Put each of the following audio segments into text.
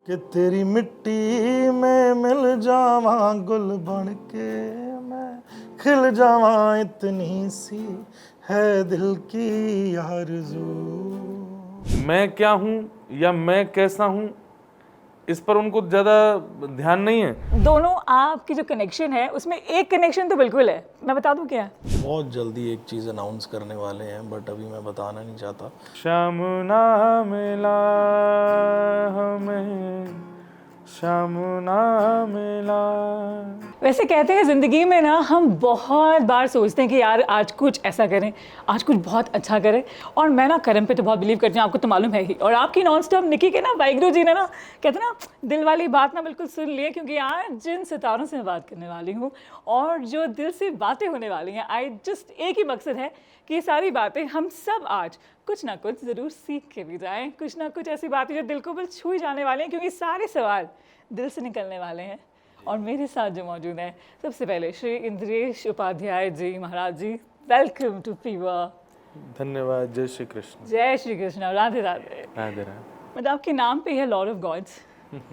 कि तेरी मिट्टी में मिल जावा गुल बन के मैं खिल जावा, इतनी सी है दिल की आरज़ू। मैं क्या हूँ या मैं कैसा हूँ, इस पर उनको ज़्यादा ध्यान नहीं है। दोनों आपकी जो कनेक्शन है उसमें एक कनेक्शन तो बिल्कुल है, मैं बता दूं क्या है? बहुत जल्दी एक चीज़ अनाउंस करने वाले हैं, बट अभी मैं बताना नहीं चाहता। शाम ना मिला हमें, शाम ना मिला। वैसे कहते हैं ज़िंदगी में ना हम बहुत बार सोचते हैं कि यार आज कुछ ऐसा करें, आज कुछ बहुत अच्छा करें। और मैं ना कर्म पे तो बहुत बिलीव करती हूँ, आपको तो मालूम है ही। और आपकी नॉन स्टॉप निकी के ना वाहिगुरु जी ने ना कहते हैं ना दिल वाली बात ना बिल्कुल सुन लिए, क्योंकि आज जिन सितारों से मैं बात करने वाली हूँ और जो दिल से बातें होने वाली हैं, आई जस्ट एक ही मकसद है कि ये सारी बातें हम सब आज कुछ ना कुछ ज़रूर सीख के भी जाएँ, कुछ ना कुछ ऐसी बातें जो दिल को बिल छू ही जाने वाली हैं, क्योंकि सारे सवाल दिल से निकलने वाले हैं। और मेरे साथ जो मौजूद हैं, सबसे पहले श्री इंद्रेश उपाध्याय जी महाराज जी, वेलकम टू फीवर। धन्यवाद। जय श्री कृष्ण। जय श्री कृष्ण, राधे राधे। राधे राधे। मतलब आपके नाम पे है लॉर्ड ऑफ गॉड्स,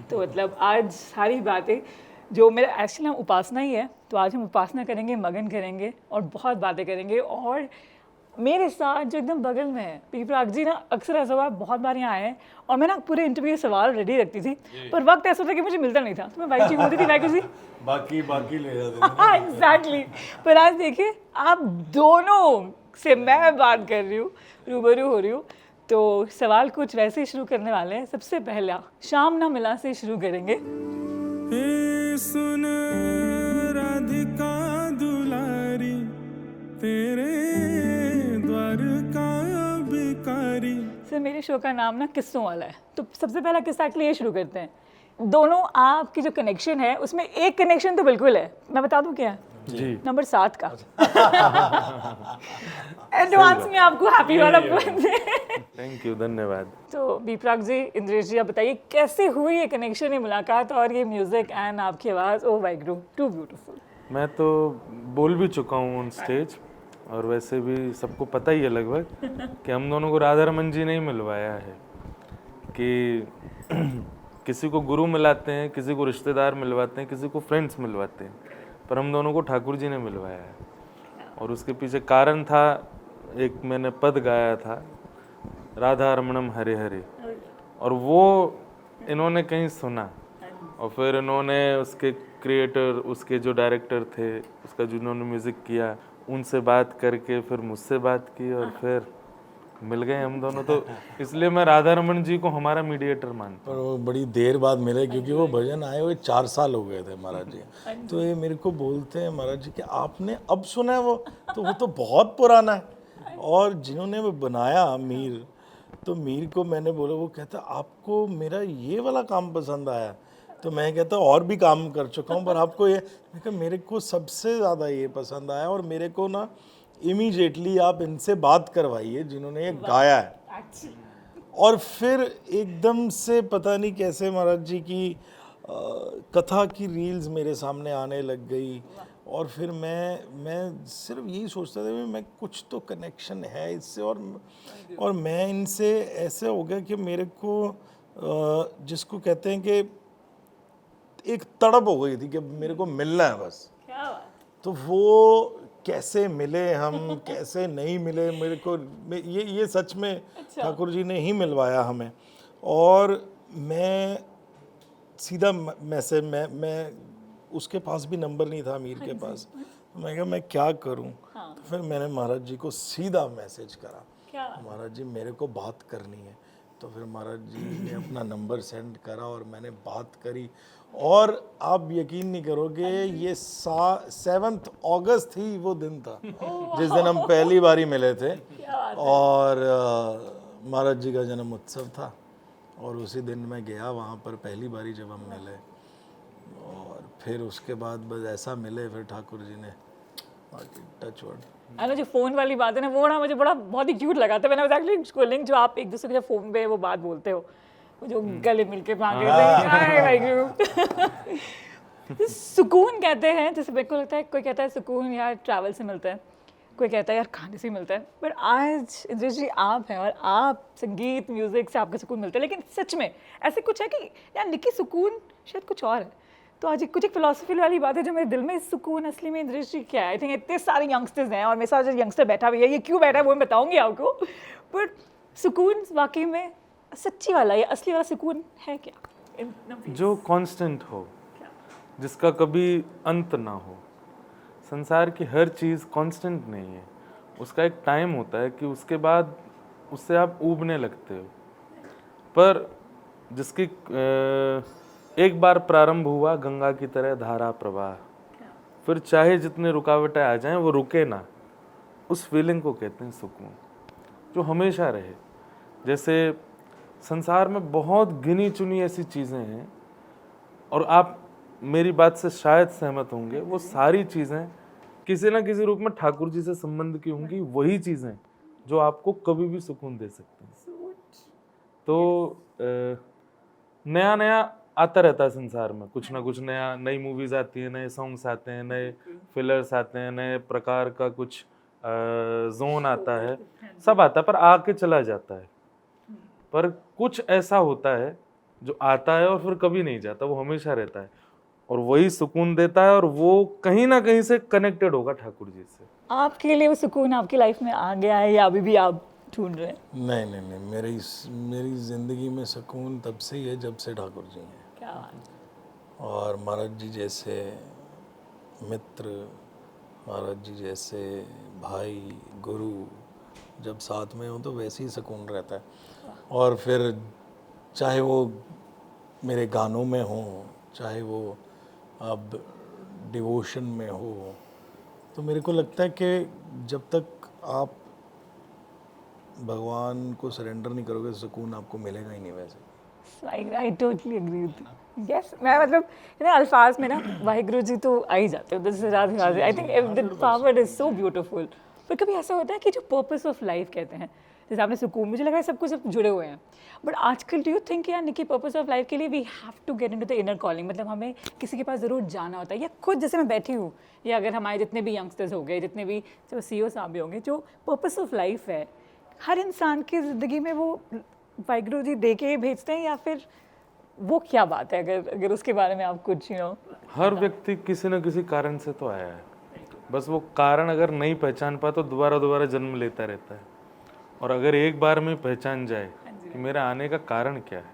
तो मतलब आज सारी बातें जो मेरा एक्चुअली नाम उपासना ही है, तो आज हम उपासना करेंगे, मगन करेंगे और बहुत बातें करेंगे। और मेरे साथ जो एकदम बगल में है पीपराग जी ना, अक्सर ऐसा हुआ बहुत बार यहाँ आए हैं और मैं ना पूरे इंटरव्यू सवाल रेडी रखती थी, पर वक्त ऐसा था कि मुझे मिलता नहीं था, तो मैं वाइफ जी बोलती थी वाइफ जी बाकी ले जाते हाँ एग्जैक्टली। पर आज देखिए आप दोनों से मैं बात कर रही हूँ, रूबरू हो रही हूँ, तो सवाल कुछ वैसे ही शुरू करने वाले हैं। सबसे पहला शाम ना मिला से शुरू करेंगे। सुन राधिका दुलारी, तेरे द्वार का भिखारी। सर मेरे शो का नाम ना किस्सों वाला है, तो सबसे पहला किस्सा के लिए शुरू करते हैं। दोनों आपकी जो कनेक्शन है उसमें एक कनेक्शन तो बिल्कुल है, मैं बता दूं क्या है? जी। नंबर 7 का। एडवांस में आपको हैप्पी वाला पॉइंट। थैंक यू, धन्यवाद। तो दीपराग जी, इंद्रेश जी, आप बताइए कैसे हुई ये कनेक्शन, ये मुलाकात और ये म्यूजिक एंड आपकी आवाज़। ओ वाहिगुरु, टू ब्यूटीफुल। मैं तो बोल भी चुका हूँ ऑन स्टेज, और वैसे भी सबको पता ही है लगभग कि हम दोनों को राधा रमन जी ने ही मिलवाया है। कि किसी को गुरु मिलाते हैं, किसी को रिश्तेदार मिलवाते हैं, किसी को फ्रेंड्स मिलवाते हैं, पर हम दोनों को ठाकुर जी ने मिलवाया है। और उसके पीछे कारण था, एक मैंने पद गाया था, राधा रमणम हरे हरे, और वो इन्होंने कहीं सुना और फिर इन्होंने उसके क्रिएटर, उसके जो डायरेक्टर थे, उसका जिन्होंने म्यूज़िक किया, उनसे बात करके फिर मुझसे बात की और फिर मिल गए हम दोनों। तो इसलिए मैं राधा रमन जी को हमारा मीडिएटर मानता हूँ। पर वो बड़ी देर बाद मिले, क्योंकि वो भजन आए हुए 4 साल हो गए थे महाराज जी। तो ये मेरे को बोलते हैं महाराज जी कि आपने अब सुना है वो, तो वो तो बहुत पुराना है। और जिन्होंने वो बनाया मीर, तो मीर को मैंने बोला, वो कहता आपको मेरा ये वाला काम पसंद आया? तो मैं कहता और भी काम कर चुका हूँ, पर आपको ये, मैं कहा मेरे को सबसे ज़्यादा ये पसंद आया, और मेरे को ना इमीडिएटली आप इनसे बात करवाइए जिन्होंने ये गाया है। और फिर एकदम से पता नहीं कैसे महाराज जी की कथा की रील्स मेरे सामने आने लग गई, और फिर मैं सिर्फ यही सोचता था कि मैं कुछ तो कनेक्शन है इससे, और मैं इनसे ऐसे हो गया कि मेरे को जिसको कहते हैं कि एक तड़प हो गई थी कि मेरे को मिलना है बस। तो वो कैसे मिले हम, कैसे नहीं मिले, मेरे को ये सच में ठाकुर जी ने ही मिलवाया हमें। और मैं सीधा मैसेज, मैं उसके पास भी नंबर नहीं था अमीर के पास, तो मैं कहा मैं क्या करूं। तो फिर मैंने महाराज जी को सीधा मैसेज करा, महाराज जी मेरे को बात करनी है। तो फिर महाराज जी ने अपना नंबर सेंड करा और मैंने बात करी, और आप यकीन नहीं करोगे, ये 7 अगस्त ही वो दिन था जिस दिन हम पहली बारी मिले थे। और महाराज जी का जन्म उत्सव था, और उसी दिन मैं गया वहाँ पर पहली बारी जब हम मिले, और फिर उसके बाद बस ऐसा मिले, फिर ठाकुर जी ने टच वर्ड। है ना, जो फोन वाली बात है ना, वो ना मुझे बड़ा बहुत ही क्यूट लगा था। मैंने एक्चुअली स्क्रोलिंग, जो आप एक दूसरे के फोन पे वो बात बोलते हो, वो जो गले मिलके मांगे सुकून कहते हैं, जैसे मेरे को लगता है कोई कहता है सुकून यार ट्रैवल से मिलता है, कोई कहता है यार खाने से ही मिलता है, बट आज इंद्रेश जी आप हैं और आप संगीत म्यूजिक से आपको सुकून मिलता है। लेकिन सच में ऐसे कुछ है कि यार निकी सुकून शायद कुछ और है। तो आज कुछ एक फिलोसफी वाली बात है जो मेरे दिल में, सुकून असली में इंद्रेश जी क्या है? आई थिंक इतने सारे यंगस्टर्स हैं और मेरे साथ जो यंगस्टर बैठा हुआ है, ये क्यों बैठा है वो मैं बताऊंगी आपको, बट सुकून वाकई में सच्ची वाला या असली वाला सुकून है क्या? जो कांस्टेंट हो, जिसका कभी अंत ना हो। संसार की हर चीज़ कांस्टेंट नहीं है, उसका एक टाइम होता है कि उसके बाद उससे आप ऊबने लगते हो। पर जिसकी एक बार प्रारंभ हुआ गंगा की तरह धारा प्रवाह, फिर चाहे जितने रुकावटें आ जाएं वो रुके ना, उस फीलिंग को कहते हैं सुकून, जो हमेशा रहे। जैसे संसार में बहुत गिनी चुनी ऐसी चीज़ें हैं और आप मेरी बात से शायद सहमत होंगे, वो सारी चीज़ें किसी ना किसी रूप में ठाकुर जी से संबंध की होंगी। वही चीज़ें जो आपको कभी भी सुकून दे सकती हैं। तो नया नया आता रहता है संसार में, कुछ ना कुछ नया, नई मूवीज़ आती हैं, नए सॉन्ग्स आते हैं, नए फिलर्स आते हैं, नए प्रकार का कुछ जोन आता है, सब आता है पर आके चला जाता है। पर कुछ ऐसा होता है जो आता है और फिर कभी नहीं जाता, वो हमेशा रहता है और वही सुकून देता है और वो कहीं ना कहीं से कनेक्टेड होगा ठाकुर जी से। आपके लिए वो सुकून आपकी लाइफ में आ गया है या अभी भी आप ढूंढ रहे हैं? नहीं नहीं नहीं, मेरी ज़िंदगी में सुकून तब से ही है जब से ठाकुर जी हैं। क्या बात। और महाराज जी जैसे मित्र, महाराज जी जैसे भाई गुरु जब साथ में हो तो वैसे ही सुकून रहता है। और फिर चाहे वो मेरे गानों में हो, चाहे वो अब डिवोशन में हो, तो मेरे को लगता है कि जब तक आप भगवान को सरेंडर नहीं करोगे सुकून आपको मिलेगा ही नहीं। वैसे I totally agree with yes. मैं मतलब इतने अल्फाज में ना वाहिगुरु जी तो आ ही जाते हो, this is Radhe Radhe. I think the power is so beautiful. पर कभी ऐसा होता है कि जो पर्पस ऑफ लाइफ कहते हैं, जैसे आपने सुकून, मुझे लग रहा है सब कुछ सब जुड़े हुए हैं, बट आजकल डू यू थिंक यार निकी पर्पस ऑफ लाइफ के लिए we have to get into the inner calling, मतलब हमें किसी के पास ज़रूर जाना होता है, या खुद जैसे मैं बैठी हूँ, या अगर हमारे जितने भी यंगस्टर्स हो गए, जितने भी जो CEO साहब भी होंगे, जो पर्पस ऑफ लाइफ है हर इंसान की ज़िंदगी में, वो वाहिगुरु जी दे के भेजते हैं या फिर वो क्या बात है? अगर उसके बारे में आप कुछ हर व्यक्ति किसी न किसी कारण से तो आया है, बस वो कारण अगर नहीं पहचान पाए तो दोबारा दोबारा जन्म लेता रहता है। और अगर एक बार में पहचान जाए कि मेरा आने का कारण क्या है,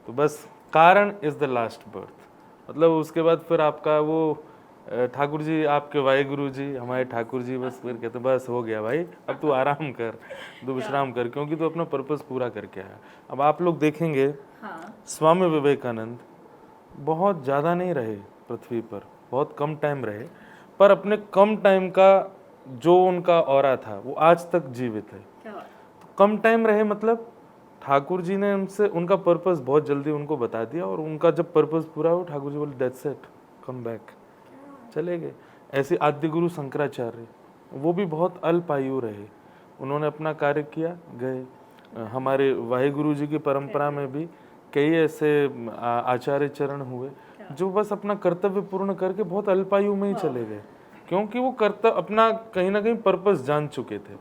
तो बस कारण इज़ द लास्ट बर्थ। मतलब उसके बाद फिर आपका वो ठाकुर जी, आपके वाहिगुरु जी, हमारे ठाकुर जी बस फिर कहते बस हो गया भाई, अब तू आराम कर, तू विश्राम कर, क्योंकि तू अपना पर्पस पूरा करके आया। अब आप लोग देखेंगे स्वामी विवेकानंद बहुत ज़्यादा नहीं रहे पृथ्वी पर, बहुत कम टाइम रहे, पर अपने कम टाइम का जो उनका ऑरा था वो आज तक जीवित है। तो कम टाइम रहे मतलब ठाकुर जी ने उनसे उनका पर्पस बहुत जल्दी उनको बता दिया, और उनका जब पर्पस पूरा हो ठाकुर जी बोले दैट्स इट, कम बैक, चले गए। ऐसे आद्य गुरु शंकराचार्य, वो भी बहुत अल्प आयु रहे, उन्होंने अपना कार्य किया, गए। हमारे वाहिगुरु जी की परंपरा में भी कई ऐसे आचार्य चरण हुए जो बस अपना कर्तव्य पूर्ण करके बहुत अल्पायु में ही चले गए, क्योंकि वो कर्तव्य अपना कहीं ना कहीं पर्पस जान चुके थे।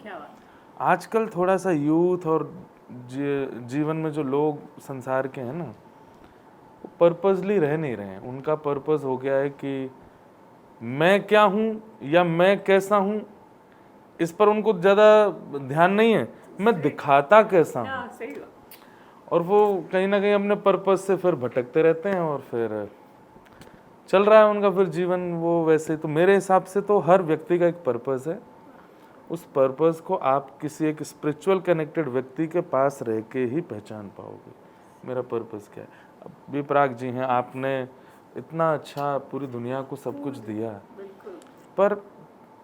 आजकल थोड़ा सा यूथ और जीवन में जो लोग संसार के हैं ना, वो पर्पसली रह नहीं रहे हैं। उनका पर्पस हो गया है कि मैं क्या हूँ या मैं कैसा हूँ, इस पर उनको ज़्यादा ध्यान नहीं है, मैं दिखाता कैसा हूँ। और वो कहीं ना कहीं अपने पर्पस से फिर भटकते रहते हैं और फिर चल रहा है उनका फिर जीवन वो वैसे। तो मेरे हिसाब से तो हर व्यक्ति का एक पर्पस है, उस पर्पस को आप किसी एक स्पिरिचुअल कनेक्टेड व्यक्ति के पास रह के ही पहचान पाओगे मेरा पर्पस क्या है। अब विपराग जी हैं, आपने इतना अच्छा पूरी दुनिया को सब कुछ दिया, पर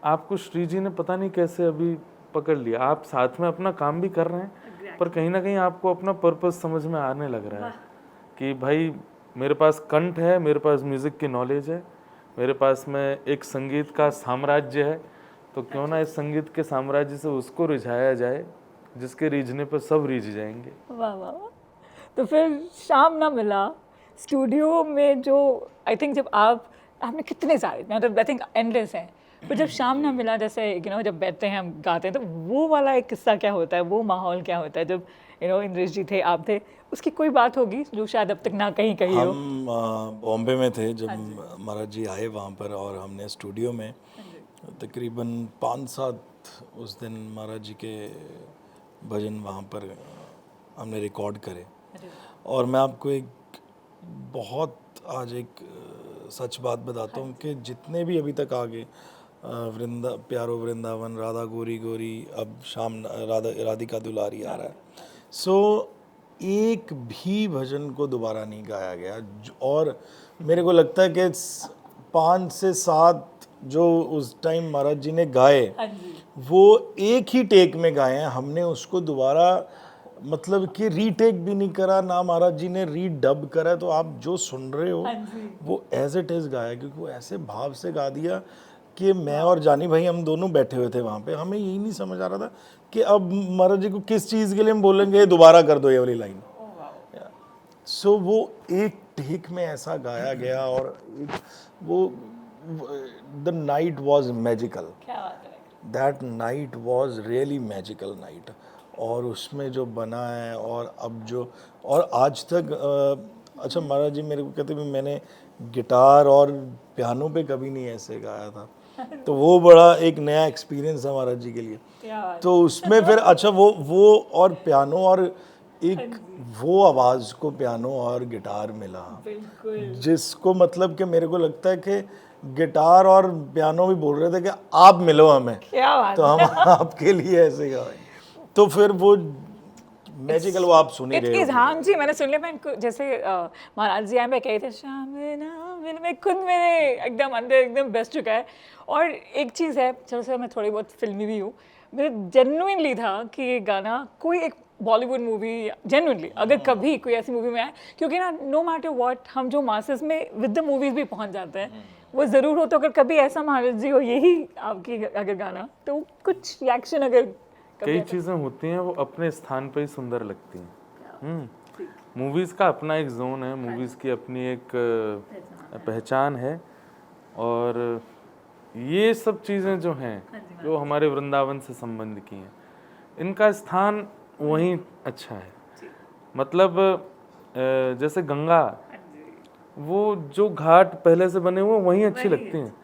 आपको श्री जी ने पता नहीं कैसे अभी पकड़ लिया। आप साथ में अपना काम भी कर रहे हैं, पर कहीं ना कहीं आपको अपना पर्पस समझ में आने लग रहा है कि भाई मेरे पास कंठ है, मेरे पास म्यूज़िक की नॉलेज है, मेरे पास में एक संगीत का साम्राज्य है, तो क्यों ना इस संगीत के साम्राज्य से उसको रिझाया जाए जिसके रीझने पर सब रीझ जाएंगे। वाह वाह। तो फिर शाम ना मिला स्टूडियो में, जो आई थिंक जब आपने कितने सारे, मतलब आई थिंक एंडलेस हैं, पर जब शाम ना मिला, जैसे जब बैठते हैं हम गाते हैं, तो वो वाला एक किस्सा क्या होता है, वो माहौल क्या होता है जब इंद्रेश जी थे, आप थे, उसकी कोई बात होगी जो शायद अब तक ना कहीं कही हो? हम बॉम्बे में थे जब महाराज जी आए वहाँ पर, और हमने स्टूडियो में तकरीबन 5-7 उस दिन महाराज जी के भजन वहाँ पर हमने रिकॉर्ड करे। और मैं आपको एक बहुत आज एक सच बात बताता हूँ कि जितने भी अभी तक आगे प्यारो वृंदावन, राधा गोरी गोरी, अब शाम राधिका दुलारी आ रहा है, सो एक भी भजन को दोबारा नहीं गाया गया। और मेरे को लगता है कि 5 से 7 जो उस टाइम महाराज जी ने गाए, वो एक ही टेक में गाए हैं। हमने उसको दोबारा मतलब कि रीटेक भी नहीं करा, ना महाराज जी ने रीडब करा। तो आप जो सुन रहे हो वो एज इट इज़ गाया, क्योंकि वो ऐसे भाव से गा दिया कि मैं और जानी भाई हम दोनों बैठे हुए थे वहाँ पे, हमें यही नहीं समझ आ रहा था कि अब महाराज जी को किस चीज़ के लिए हम बोलेंगे दोबारा कर दो ये वाली लाइन। सो वो एक टेक में ऐसा गाया गया, और वो the night was magical, that night was really magical night. और उसमें जो बना है, और अब जो, और आज तक अच्छा महाराज जी मेरे को कहते भी मैंने गिटार और पियानो पे कभी नहीं ऐसे गाया था, तो वो बड़ा एक नया एक्सपीरियंस है महाराज जी के लिए। तो उसमें फिर अच्छा वो और पियानो, और एक वो आवाज़ को पियानो और गिटार मिला, जिसको मतलब कि मेरे को लगता है कि गिटार और पियानो भी बोल रहे थे कि आप मिलो हमें, तो हम आपके लिए ऐसे गाएं। तो फिर वो मैजिकल वो आप सुन ही रहे हो। हाँ जी, मैंने सुन लिया। मैं जैसे महाराज जी आए, मैं कही थे शाम में खुद मेरे एकदम अंदर एकदम बेस्ट चुका है। और एक चीज़ है, चलो सर मैं थोड़ी बहुत फिल्मी भी हूँ, मेरे जेन्युइनली था कि ये गाना कोई एक बॉलीवुड मूवी, जेन्युइनली अगर कभी कोई ऐसी मूवी में आए, क्योंकि ना नो मैटर व्हाट हम जो मासेस में विद द मूवीज़ भी पहुँच जाते हैं, वो ज़रूर हो। तो अगर कभी ऐसा महाराज जी हो यही आपकी अगर गाना, तो कुछ रिएक्शन अगर कई चीज़ें होती हैं वो अपने स्थान पे ही सुंदर लगती हैं। मूवीज़ का अपना एक जोन है, मूवीज़ की अपनी एक पहचान है, और ये सब चीज़ें जो हैं जो हमारे वृंदावन से संबंध की हैं, इनका स्थान वहीं अच्छा है। मतलब जैसे गंगा, वो जो घाट पहले से बने हुए वहीं अच्छी लगती हैं।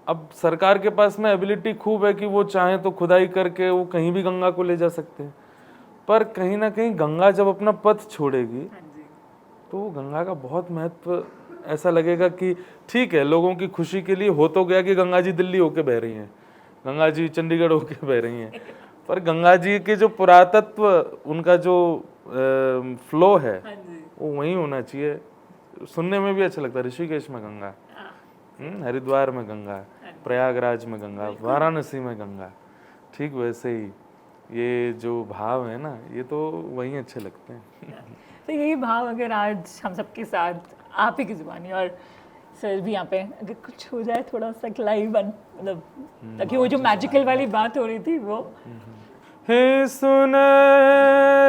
अब सरकार के पास में एबिलिटी खूब है कि वो चाहें तो खुदाई करके वो कहीं भी गंगा को ले जा सकते हैं, पर कहीं ना कहीं गंगा जब अपना पथ छोड़ेगी तो गंगा का बहुत महत्व ऐसा लगेगा कि ठीक है, लोगों की खुशी के लिए हो तो गया कि गंगा जी दिल्ली होके बह रही हैं, गंगा जी चंडीगढ़ होके बह रही हैं, पर गंगा जी के जो पुरातत्व, उनका जो फ्लो है वो वहीं होना चाहिए। सुनने में भी अच्छा लगता है। ऋषिकेश में गंगा, हरिद्वार में गंगा, प्रयागराज में गंगा, वाराणसी में गंगा, ठीक वैसे ही ये जो भाव है ना, ये तो वहीं अच्छे लगते हैं। तो यही भाव अगर आज हम सबके साथ आप ही की जुबानी और सर भी यहाँ पे अगर कुछ हो जाए थोड़ा सा लाइव, मतलब ताकि वो जो मैजिकल वाली बात हो रही थी वो। हे सुन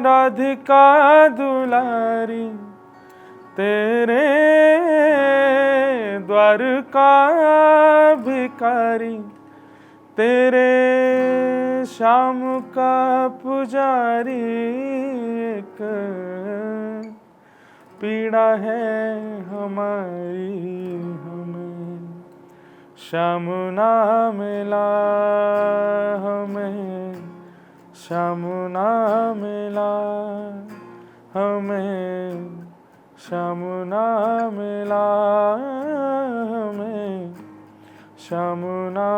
राधिका दुलारी, तेरे द्वार का भिखारी, तेरे शाम का पुजारी, एक पीड़ा है हमारी हमें, श्याम ना मिला हमें, श्याम ना मिला हमें, श्याम ना मिला हमें, श्याम ना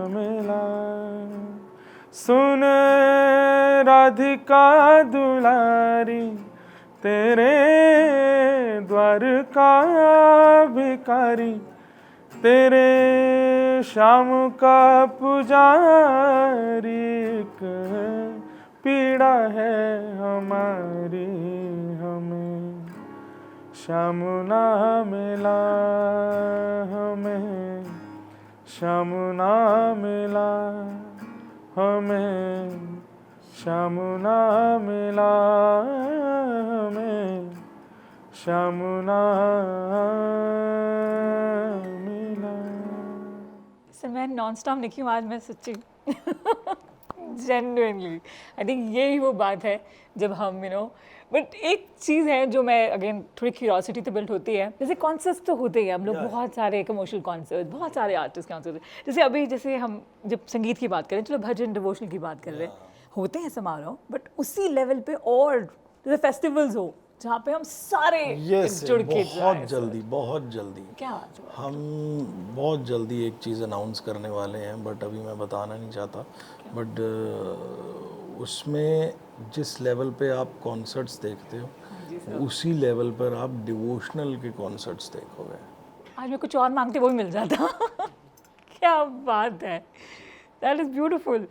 मिला। सुन राधिका दुलारी, तेरे द्वार का भिखारी, तेरे श्याम का पुजारी, एक पीड़ा है हमारी हमें, श्याम ना मिला हमें, श्याम ना मिला हमें, श्याम ना मिला हमें, श्याम ना मिला। सर मैं नॉन स्टॉप निकी हूँ आज, मैं सच्ची जेन्युइनली आई थिंक यही वो बात है जब हम बट एक चीज़ है जो मैं अगेन थोड़ी क्यूरियोसिटी तो बिल्ड होती है, जैसे कॉन्सर्ट्स तो होते ही हैं हम लोग, बहुत सारे कमर्शियल कॉन्सर्ट, बहुत सारे आर्टिस्ट कॉन्सर्ट, जैसे अभी जैसे हम जब संगीत की बात करें, चलो भजन डिवोशनल की बात कर रहे हैं, होते हैं समारोह, बट उसी लेवल पे और जैसे फेस्टिवल्स हो जहाँ पे हम सारे यस जुड़ के बहुत जल्दी, बहुत जल्दी क्या बात है। हम बहुत जल्दी एक चीज़ अनाउंस करने वाले हैं, बट अभी मैं बताना नहीं चाहता। बट उसमें जिस लेवल पे आप कॉन्सर्ट्स देखते हो उसी लेवल पर आप डिवोशनल के कॉन्सर्ट्स देखोगे। आज मैं कुछ और मांगते वो भी मिल जाता क्या बात है, दैट इज़ ब्यूटीफुल।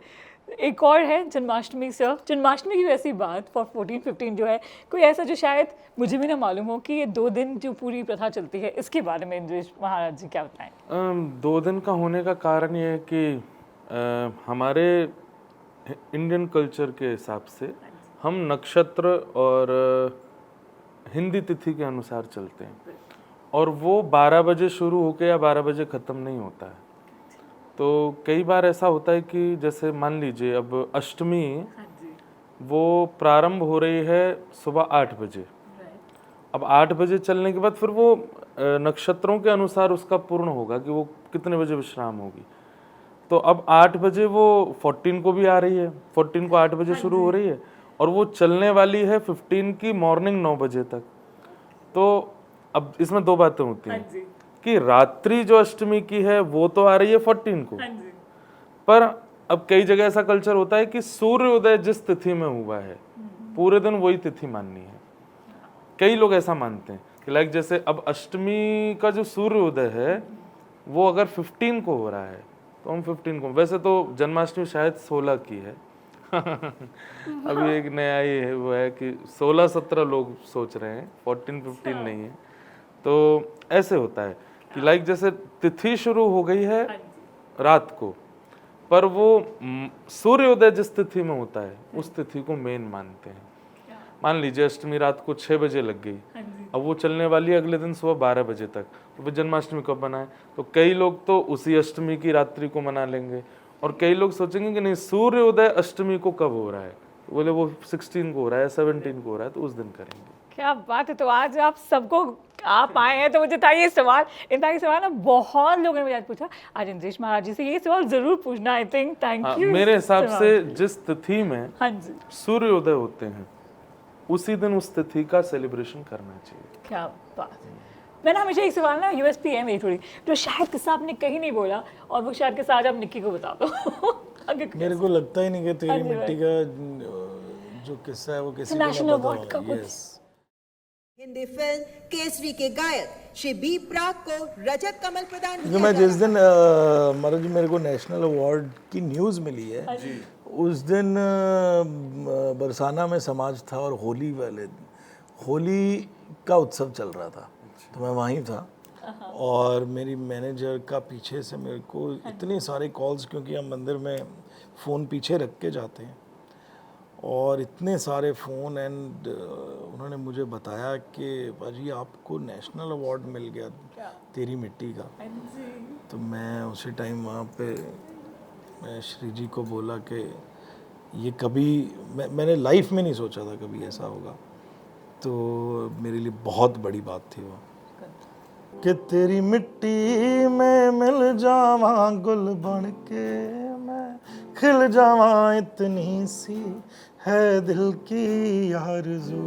एक और है जन्माष्टमी सर, जन्माष्टमी की वैसी बात फॉर 14-15 जो है, कोई ऐसा जो शायद मुझे भी ना मालूम हो कि ये 2 दिन जो पूरी प्रथा चलती है, इसके बारे में इंद्रेश महाराज जी क्या बताएं? 2 दिन का होने का कारण ये है कि हमारे इंडियन कल्चर के हिसाब से हम नक्षत्र और हिंदी तिथि के अनुसार चलते हैं, और वो 12 बजे शुरू होके या 12 बजे ख़त्म नहीं होता है। तो कई बार ऐसा होता है कि जैसे मान लीजिए अब अष्टमी वो प्रारंभ हो रही है सुबह 8 बजे, अब 8 बजे चलने के बाद फिर वो नक्षत्रों के अनुसार उसका पूर्ण होगा कि वो कितने बजे विश्राम होगी। तो अब 8 बजे वो 14 को भी आ रही है, 14 को 8 बजे शुरू हो रही है, और वो चलने वाली है 15 की मॉर्निंग 9 बजे तक। तो अब इसमें 2 बातें होती हैं कि रात्रि जो अष्टमी की है वो तो आ रही है 14 को, पर अब कई जगह ऐसा कल्चर होता है कि सूर्योदय जिस तिथि में हुआ है पूरे दिन वही तिथि माननी है। कई लोग ऐसा मानते हैं कि लाइक जैसे अब अष्टमी का जो सूर्योदय है वो अगर 15 को हो रहा है तो हम 15 को, वैसे तो जन्माष्टमी शायद 16 की है अभी एक नया ये है वो है कि 16-17 लोग सोच रहे हैं, 14-15 नहीं है। तो ऐसे होता है कि लाइक जैसे तिथि शुरू हो गई है रात को, पर वो सूर्योदय जिस तिथि में होता है उस तिथि को मेन मानते हैं। मान लीजिए अष्टमी रात को 6 बजे लग गई, अब वो चलने वाली है अगले दिन सुबह 12 बजे तक, तो फिर जन्माष्टमी कब मनाएं? तो कई लोग तो उसी अष्टमी की रात्रि को मना लेंगे, और कई लोग सोचेंगे कि नहीं सूर्योदय अष्टमी को कब हो रहा है, तो बोले वो 16 को हो रहा है, 17 को हो रहा है, तो उस दिन करेंगे। क्या बात है। तो आज आप सबको आप आए हैं तो मुझे था ये सवाल, इनका ये सवाल ना बहुत लोगों ने मुझे आज पूछा, आज इंद्रेश महाराज जी से ये सवाल जरूर पूछना। I think thank you. मेरे हिसाब से जिस तिथि में हाँ जी सूर्योदय होते हैं उसी दिन उस तिथि का सेलिब्रेशन करना चाहिए। क्या बात है। मैं ना हमेशा एक सवाल ना यूएसपी है मेरी थोड़ी, जो शायद किस्सा आपने कहीं नहीं बोला और वो शायद किस्सा आज आप निक्की को बता दो मेरे को लगता ही नहीं कि तेरी मिट्टी का जो किस्सा है वो किसी को नेशनल ना अवार्ड पता का हो। कुछ यस हिंदी फिल्म केसरी के गायक श्री बी प्राक को रजत कमल प्रदान क्योंकि किया मैं जा जिस रहा दिन महाराज जी मेरे को नेशनल अवार्ड की न्यूज़ मिली है उस दिन बरसाना में समाज था और होली वाले दिन होली का उत्सव चल रहा था, तो मैं वहीं था और मेरी मैनेजर का पीछे से मेरे को इतने सारे कॉल्स, क्योंकि हम मंदिर में फ़ोन पीछे रख के जाते हैं, और इतने सारे फ़ोन एंड उन्होंने मुझे बताया कि भाजी आपको नेशनल अवार्ड मिल गया तेरी मिट्टी का। तो मैं उसी टाइम वहाँ पे मैं श्री जी को बोला कि ये कभी मैंने लाइफ में नहीं सोचा था कभी ऐसा होगा, तो मेरे लिए बहुत बड़ी बात थी वो कि तेरी मिट्टी में मिल जावा गुल बन के मैं खिल जावा इतनी सी है दिल की आरज़ू,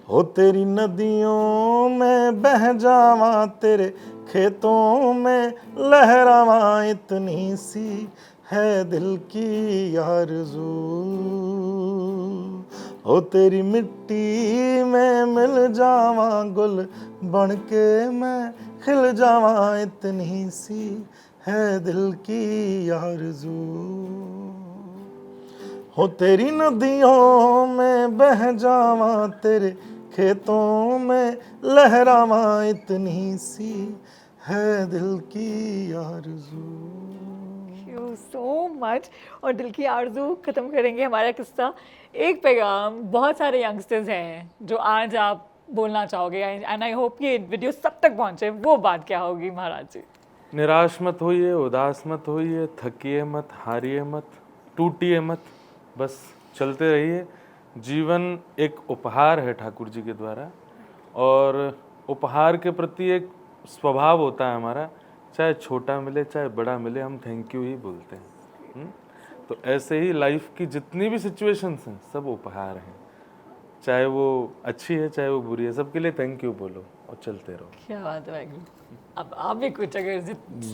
हो तेरी नदियों में बह जावा तेरे खेतों में लहरावा इतनी सी है दिल की आरज़ू, हो तेरी मिट्टी में मिल जावा गुल बन के मैं खिल जावा इतनी सी है दिल की आरज़ू, हो तेरी नदियों में बह जावा तेरे खेतों में लहरावा इतनी सी है दिल की आरज़ू। So much. और दिल की आरज़ू ख़त्म करेंगे हमारा किस्सा। एक पैगाम बहुत सारे यंगस्टर्स हैं जो आज आप बोलना चाहोगे, एंड आई होप ये वीडियो सब तक पहुंचे, वो बात क्या होगी महाराज जी? निराश मत होइए, उदास मत होइए, थकिए मत, हारिए मत, टूटिए मत, बस चलते रहिए। जीवन एक उपहार है ठाकुर जी के द्वारा, और उपहार के प्रति एक स्वभाव होता है हमारा, चाहे छोटा मिले चाहे बड़ा मिले, हम थैंक यू ही बोलते हैं। तो ऐसे ही लाइफ की जितनी भी सिचुएशंस हैं सब उपहार हैं, चाहे वो अच्छी है चाहे वो बुरी है, सबके लिए थैंक यू बोलो और चलते रहो। क्या बात है वाहिगुरु। अब आप भी कुछ अगर यही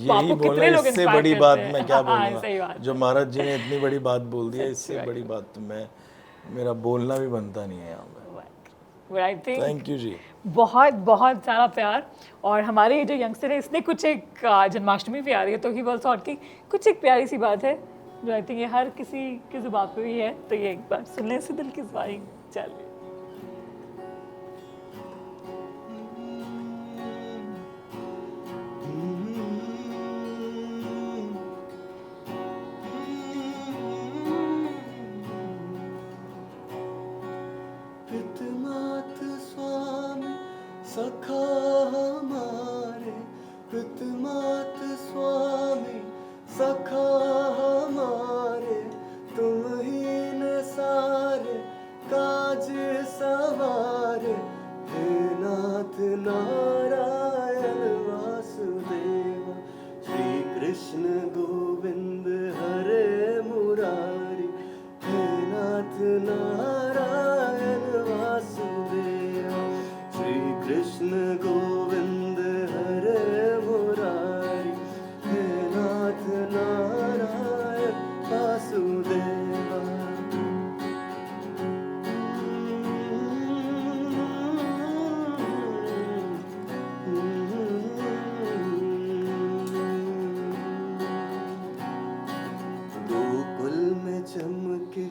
आपको बोलना, कितने लोग इससे inspire बड़ी करते बात हैं? मैं क्या हाँ, सही बोलूँगा, बात जो महाराज जी ने इतनी बड़ी बात बोल दी है, सच्ची इससे बात बड़ी बात तो मेरा बोलना भी बनता नहीं है यहाँ पे। आई थिंक थैंक यू जी। बहुत बहुत सारा प्यार। और हमारे ये जो यंगस्टर है, इसने कुछ एक जन्माष्टमी भी आ रही है, तो ही बॉल थॉट की कुछ एक प्यारी सी बात है जो आई थिंक ये हर किसी की जुबान पे भी है, तो ये एक बार सुनने से दिल की जुबानी। चलिए पितमात स्वामी सखा हमारे, पितमात स्वामी सखा हमारे, तुम ही न सारे काज सवारे, हे नाथ नारायण वासुदेव, श्री कृष्ण गोविंद हरे मुरारी, हे नाथ नारायण वासुदेव, श्री कृष्ण गोविंद हरे मुरारी, हे नाथ नारायण वासुदेव। गोकुल में चमके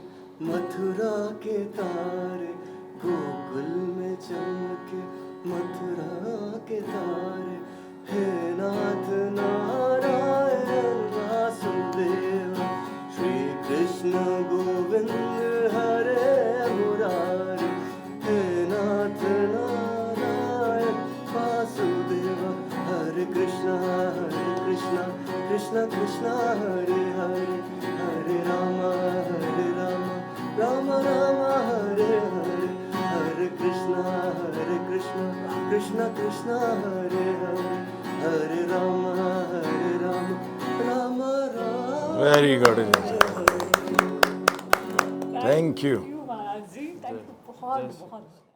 मथुरा के तारे, गोकुल में चमके मथुरा के तारे, हे नाथ नारायण वासुदेव, श्री कृष्ण गोविंद हरे मुरारी, हे नाथ Narayan Vasudev, Hare Krishna Krishna Krishna Hare Hare, Hare Ram Ram Ram Hare Hare, Hare Krishna Krishna Krishna Hare Hare, Hare Ram Ram Ram. Very good. Thank you. Maharaj ji, thank you बहुत बहुत।